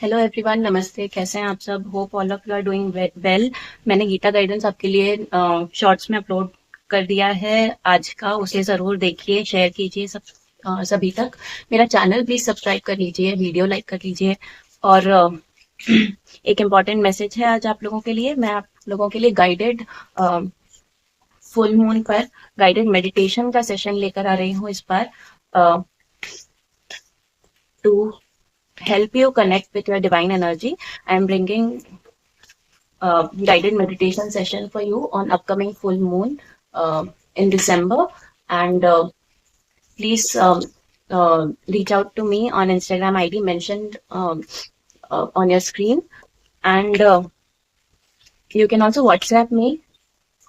Hello everyone, नमस्ते। कैसे हैं आप सब? Hope all of you are doing well. मैंने गीता गाइडेंस आपके लिए शॉर्ट्स में अपलोड कर दिया है आज का। उसे ज़रूर देखिए, शेयर कीजिए सभी तक। मेरा चैनल प्लीज़ सब्सक्राइब कर लीजिए, वीडियो लाइक कर लीजिए। और एक इम्पॉर्टेंट मैसेज है आज आप लोगों के लिए। मैं आप लोगों के लिए गाइडेड फुल मून पर गाइडेड मेडिटेशन का सेशन लेकर आ रही हूँ इस बार, to help you connect with your divine energy. I am bringing a guided meditation session for you on upcoming full moon in December. And please reach out to me on Instagram ID mentioned on your screen. And you can also WhatsApp me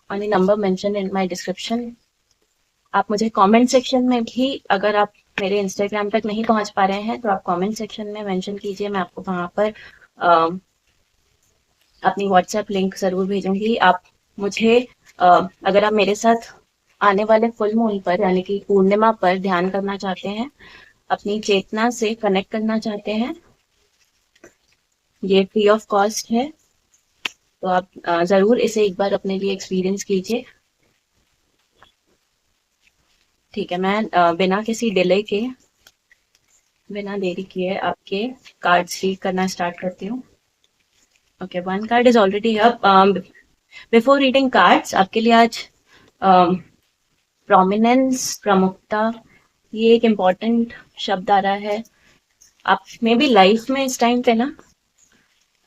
on the number mentioned in my description. आप मुझे comment section में भी, अगर आप मेरे Instagram तक नहीं पहुंच पा रहे हैं तो आप कमेंट सेक्शन में मेंशन कीजिए। मैं आपको वहां पर अपनी व्हाट्सएप लिंक ज़रूर भेजूंगी। आप मुझे अगर आप मेरे साथ आने वाले फुल मून पर यानी कि पूर्णिमा पर ध्यान करना चाहते हैं, अपनी चेतना से कनेक्ट करना चाहते हैं, ये फ्री ऑफ कॉस्ट है, तो आप ज़रूर इसे एक बार अपने लिए एक्सपीरियंस कीजिए। ठीक है, मैं बिना किसी डिले के, बिना देरी किए आपके कार्ड्स रीड करना स्टार्ट करती हूँ। Okay, one card is already up. Before reading cards, आपके लिए आज प्रोमिनेंस, प्रमुखता, ये एक इम्पॉर्टेंट शब्द आ रहा है। आप में भी लाइफ में इस टाइम पे ना,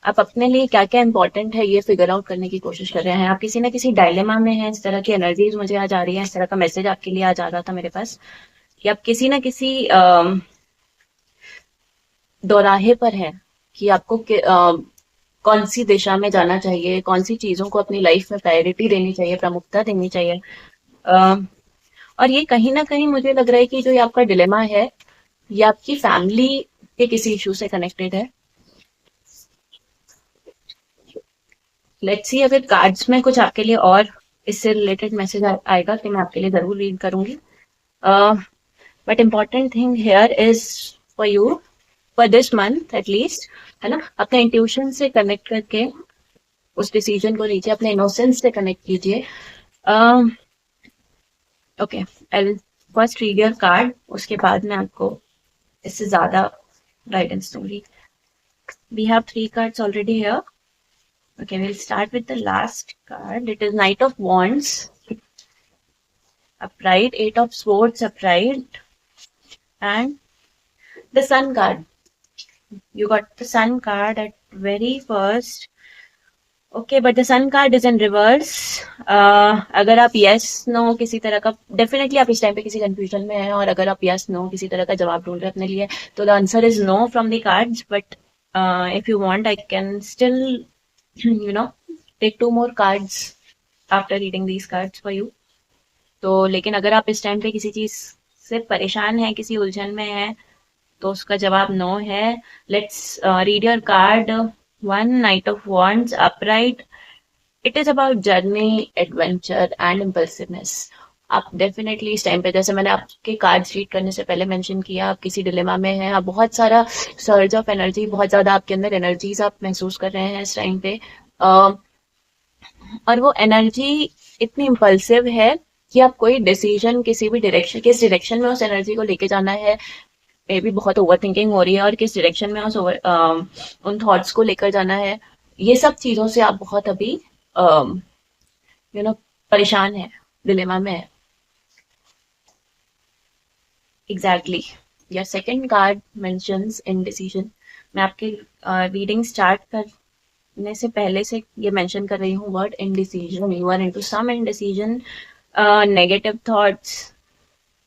आप अपने लिए क्या क्या इम्पोर्टेंट है ये फिगर आउट करने की कोशिश कर रहे हैं। आप किसी ना किसी डायलेमा में हैं। इस तरह की एनर्जीज मुझे आज आ रही है, इस तरह का मैसेज आपके लिए आज आ रहा था मेरे पास कि आप किसी ना किसी दोराहे पर हैं कि आपको कौन सी दिशा में जाना चाहिए, कौन सी चीजों को अपनी लाइफ में प्रायोरिटी देनी चाहिए, प्रमुखता देनी चाहिए। और ये कहीं ना कहीं मुझे लग रहा है कि जो ये आपका डिलेमा है, ये आपकी फैमिली के किसी इशू से कनेक्टेड है। लेट्स सी, अगर कार्ड्स में कुछ आपके लिए और इससे रिलेटेड मैसेज आएगा तो मैं आपके लिए जरूर रीड करूंगी। But important thing here is for you, for this month at least, है ना, अपने इंट्यूशन से कनेक्ट करके उस डिसीजन को लीजिए, अपने इनोसेंस से कनेक्ट कीजिए। Okay, I first read your card, उसके बाद मैं आपको इससे ज्यादा गाइडेंस दूंगी। We have 3 cards already here. Okay, we'll start with the last card. It is Knight of Wands, upright, 8 of Swords, upright, and the Sun card. You got the Sun card at very first. Okay, but the sun card is in reverse. अगर आप yes no किसी तरह का, definitely आप इस time पे किसी confusion में हैं, और अगर आप यस नो किसी तरह का जवाब ढूंढ रहे हैं अपने लिए, तो the answer is know from the cards. But if you want, I can still take 2 more cards after reading these cards for you. तो लेकिन अगर आप इस टाइम पे किसी चीज से परेशान हैं, किसी उलझन में हैं, तो उसका जवाब नो है। Let's read your card 1, Knight of Wands, upright. It is about journey, adventure and impulsiveness. आप डेफिनेटली इस टाइम पे, जैसे मैंने आपके कार्ड्स रीड करने से पहले मेंशन किया, आप किसी डिलेमा में हैं, आप बहुत सारा सर्ज ऑफ एनर्जी, बहुत ज्यादा आपके अंदर एनर्जीज आप महसूस कर रहे हैं इस टाइम पे। और वो एनर्जी इतनी इम्पल्सिव है कि आप कोई डिसीजन किसी भी डायरेक्शन, किस डायरेक्शन में उस एनर्जी को लेके जाना है, मे भी बहुत ओवर थिंकिंग हो रही है, और किस डायरेक्शन में उन थॉट्स को लेकर जाना है, ये सब चीजों से आप बहुत अभी परेशान है, डिलेमा में है। Exactly, your second card mentions indecision. मैं आपकी रीडिंग स्टार्ट करने से पहले से ये मेंशन कर रही हूँ word indecision. You are into some indecision, negative thoughts,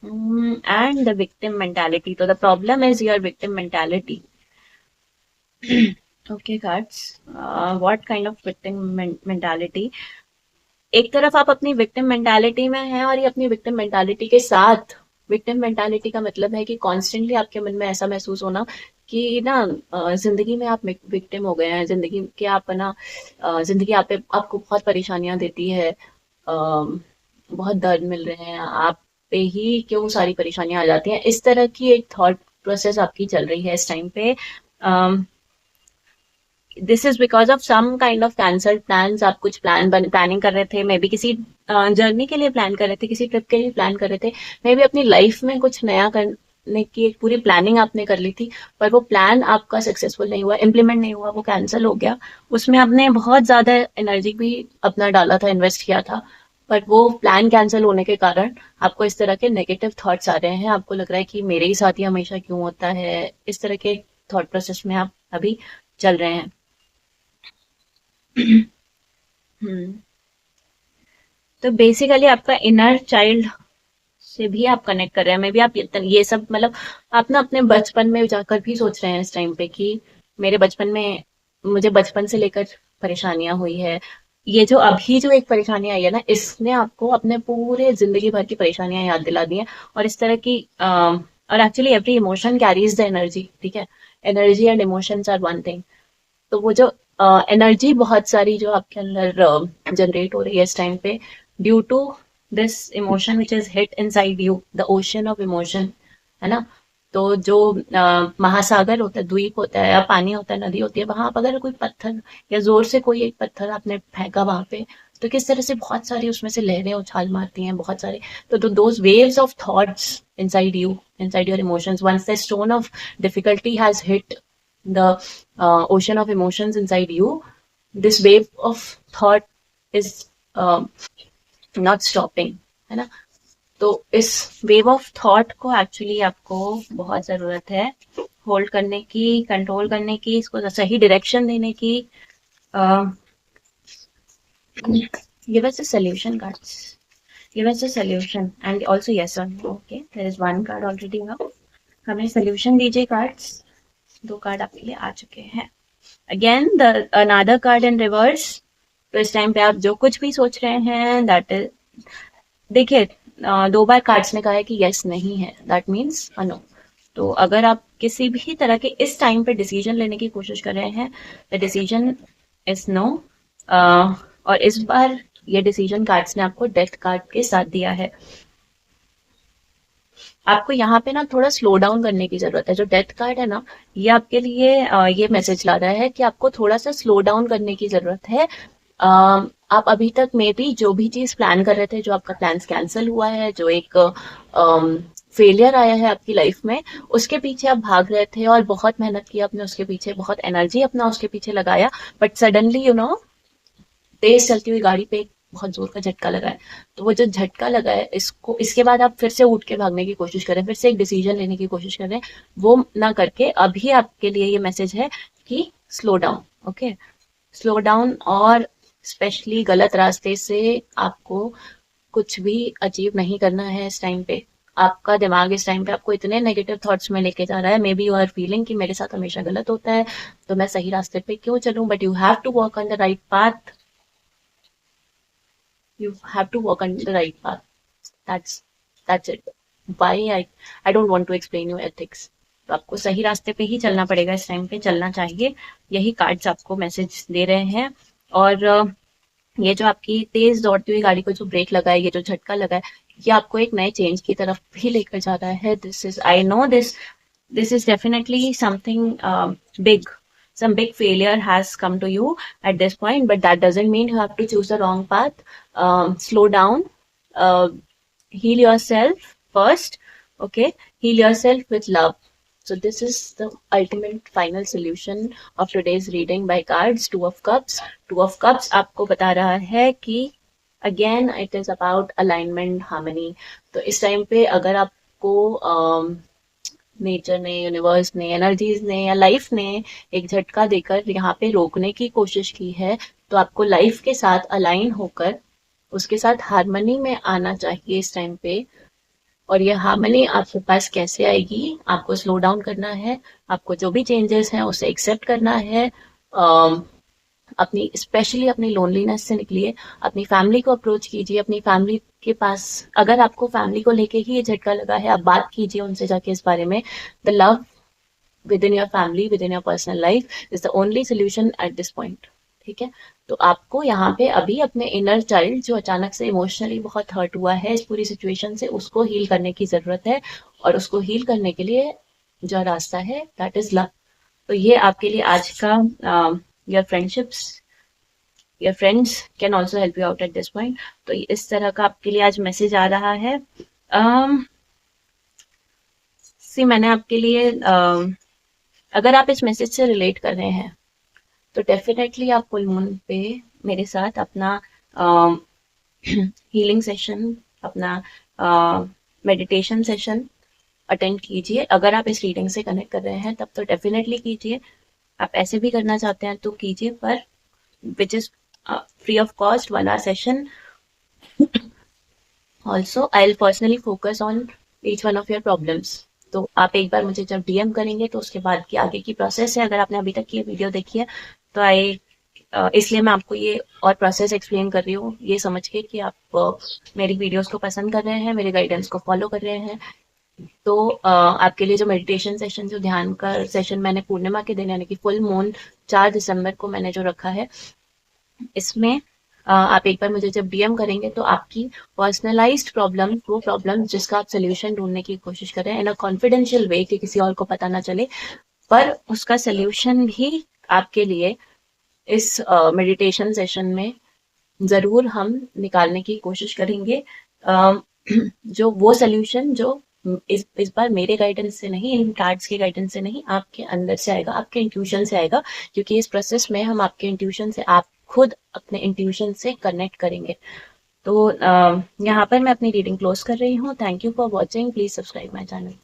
and the victim mentality. So the problem is your victim mentality. Okay, cards. What kind of victim mentality? एक तरफ आप अपनी विक्टिम मेंटालिटी में हैं, और ये अपनी विक्टिम मेंटालिटी के साथ, विक्टिम मेंटालिटी का मतलब है कि कॉन्स्टेंटली आपके मन में ऐसा महसूस होना कि ना जिंदगी में आप विक्टिम हो गए हैं, जिंदगी के आप ना, जिंदगी आपको बहुत परेशानियां देती है, बहुत दर्द मिल रहे हैं, आप पे ही क्यों सारी परेशानियां आ जाती हैं, इस तरह की एक थॉट प्रोसेस आपकी चल रही है इस टाइम पे। This is because of some kind of cancelled plans. आप कुछ प्लानिंग कर रहे थे, मे बी किसी जर्नी के लिए प्लान कर रहे थे, किसी ट्रिप के लिए प्लान कर रहे थे, मे बी अपनी लाइफ में कुछ नया करने की एक पूरी प्लानिंग आपने कर ली थी, पर वो प्लान आपका सक्सेसफुल नहीं हुआ, इम्प्लीमेंट नहीं हुआ, वो कैंसिल हो गया। उसमें आपने बहुत ज्यादा एनर्जी भी अपना डाला था, इन्वेस्ट किया था, बट वो प्लान कैंसिल होने के कारण आपको इस तरह के नेगेटिव थॉट्स आ रहे हैं। आपको लग रहा है कि मेरे ही साथ ही हमेशा क्यों होता है, इस तरह के थॉट प्रोसेस में आप अभी चल रहे हैं। हम्म। तो बेसिकली आपका इनर चाइल्ड से भी आप कनेक्ट कर रहे हैं, मे बी आप ये सब मतलब आप ना अपने बचपन में जाकर भी सोच रहे हैं इस टाइम पे कि मेरे बचपन में, मुझे बचपन से लेकर परेशानियां हुई है, ये जो अभी जो एक परेशानी आई है ना, इसने आपको अपने पूरे जिंदगी भर की परेशानियां याद दिला दी हैं। और इस तरह की और actually every emotion carries the energy, ठीक है। Energy and emotions are one thing. तो वो जो एनर्जी बहुत सारी जो आपके अंदर जनरेट हो रही है इस टाइम पे, due to this emotion which is hit inside you, the ocean of emotion, है ना। तो जो महासागर होता है, द्वीप होता है, या पानी होता है, नदी होती है, वहां आप अगर कोई पत्थर या जोर से कोई एक पत्थर आपने फेंका वहां पे, तो किस तरह से बहुत सारी उसमें से लहरें उछाल मारती हैं, बहुत सारे। तो those waves of thoughts inside you, inside your emotions, once the stone of difficulty has hit the ocean of emotions inside you, this wave of thought is uh, not stopping, है ना। तो इस वेव ऑफ थॉट को actually आपको बहुत जरूरत है hold करने की, कंट्रोल करने की, इसको सही डायरेक्शन देने की। uh, give us a solution cards, give us a solution and also yes or no। okay, there is one card already now। हमें solution दीजिए कार्ड्स। दो कार्ड आपके लिए आ चुके हैं। Again the another card in reverse. तो इस time पे आप जो कुछ भी सोच रहे हैं दैट इज, देखिए दो बार कार्ड्स ने कहा है कि यस नहीं है, दैट मीन्स नो। तो अगर आप किसी भी तरह के इस टाइम पे डिसीजन लेने की कोशिश कर रहे हैं, द डिसीजन इज नो। और इस बार ये डिसीजन कार्ड्स ने आपको डेथ कार्ड के साथ दिया है। आपको यहाँ पे ना थोड़ा स्लो डाउन करने की जरूरत है। जो डेथ कार्ड है ना, ये आपके लिए ये मैसेज ला रहा है कि आपको थोड़ा सा स्लो डाउन करने की जरूरत है। आप अभी तक मे बी जो भी चीज प्लान कर रहे थे, जो आपका प्लान कैंसिल हुआ है, जो एक फेलियर आया है आपकी लाइफ में, उसके पीछे आप भाग रहे थे और बहुत मेहनत की आपने उसके पीछे, बहुत एनर्जी अपना उसके पीछे लगाया, बट सडनली तेज चलती हुई गाड़ी पे एक बहुत जोर का झटका लगा है। तो वो जो झटका लगा है, इसको इसके बाद आप फिर से उठ के भागने की कोशिश करें, फिर से एक डिसीजन लेने की कोशिश करें, वो ना करके अभी आपके लिए ये मैसेज है कि slow down. Okay, slow down. और स्पेशली गलत रास्ते से आपको कुछ भी अचीव नहीं करना है इस टाइम पे। आपका दिमाग इस टाइम पे आपको इतने नेगेटिव थॉट्स में लेके जा रहा है, maybe you are feeling कि मेरे साथ हमेशा गलत होता है, तो मैं सही रास्ते पे क्यों चलूं, but you have to walk on the right path. You have to walk on the right path. That's that's it. Why I don't want to explain you ethics. तो आपको सही रास्ते पे ही चलना पड़ेगा, इस टाइम पे चलना चाहिए। यही कार्ड्स आपको मैसेज दे रहे हैं। और ये जो आपकी तेज दौड़ती हुई गाड़ी को जो ब्रेक लगा है, ये जो झटका लगा है, ये आपको एक नए चेंज की तरफ भी लेकर जा रहा है। This is, I know this is definitely something big, some big failure has come to you at this point, but that doesn't mean you have to choose the wrong path। Slow down, uh, heal yourself first, okay, heal yourself with love। So this is the ultimate final solution of today's reading by cards, two of cups। two of cups आपको बता रहा है कि again it is about alignment, harmony। तो इस time पे अगर आपको नेचर ने, यूनिवर्स ने, एनर्जीज ने या लाइफ ने एक झटका देकर यहाँ पे रोकने की कोशिश की है, तो आपको लाइफ के साथ अलाइन होकर उसके साथ हारमनी में आना चाहिए इस टाइम पे। और ये हारमनी आपके पास कैसे आएगी? आपको स्लो डाउन करना है, आपको जो भी चेंजेस हैं उसे एक्सेप्ट करना है। अपनी स्पेशली अपनी लोनलीनेस से निकलिए, अपनी फैमिली को अप्रोच कीजिए, अपनी फैमिली के पास, अगर आपको फैमिली को लेके ही ये झटका लगा है, आप बात कीजिए उनसे जाके इस बारे में। The love with in your family, with in your personal life is the only solution at this point. ठीक है, तो आपको यहाँ पे अभी अपने इनर चाइल्ड जो अचानक से इमोशनली बहुत हर्ट हुआ है इस पूरी सिचुएशन से, उसको हील करने की जरूरत है। और उसको हील करने के लिए जो रास्ता है दैट इज लव। तो ये आपके लिए आज का your friendships, your friends can also help you out at this point. तो इस तरह का आपके लिए आज मैसेज आ रहा है। मैंने आपके लिए अगर आप इस मैसेज से रिलेट कर रहे हैं तो डेफिनेटली आप फुल मून पे मेरे साथ अपना हीलिंग सेशन, अपना मेडिटेशन सेशन अटेंड कीजिए। अगर आप इस रीडिंग से कनेक्ट कर रहे हैं तब तो डेफिनेटली कीजिए। आप ऐसे भी करना चाहते हैं तो कीजिए, पर which is free of cost 1 hour session. Also I will personally focus on each one of your problems. तो आप एक बार मुझे जब डीएम करेंगे तो उसके बाद की आगे की प्रोसेस है। अगर आपने अभी तक ये वीडियो देखी है तो इसलिए मैं आपको ये और प्रोसेस एक्सप्लेन कर रही हूँ, ये समझ के कि आप मेरी वीडियोस को पसंद कर रहे हैं, मेरे गाइडेंस को फॉलो कर रहे हैं। तो आपके लिए जो मेडिटेशन सेशन, जो ध्यान का सेशन मैंने पूर्णिमा के दिन यानी कि फुल मून 4 दिसंबर को मैंने जो रखा है, इसमें आप एक बार मुझे जब डीएम करेंगे तो आपकी पर्सनलाइज्ड प्रॉब्लम, वो प्रॉब्लम जिसका आप सोल्यूशन ढूंढने की कोशिश कर रहे हैं इन अ कॉन्फिडेंशियल वे कि किसी और को पता ना चले, पर उसका सोल्यूशन भी आपके लिए इस मेडिटेशन सेशन में जरूर हम निकालने की कोशिश करेंगे। जो वो सोल्यूशन जो इस बार मेरे गाइडेंस से नहीं, इन कार्ड्स के गाइडेंस से नहीं, आपके अंदर से आएगा, आपके इंट्यूशन से आएगा। क्योंकि इस प्रोसेस में हम आपके इंट्यूशन से, आप खुद अपने इंट्यूशन से कनेक्ट करेंगे। तो यहाँ पर मैं अपनी रीडिंग क्लोज कर रही हूँ। Thank you for watching. Please subscribe my channel.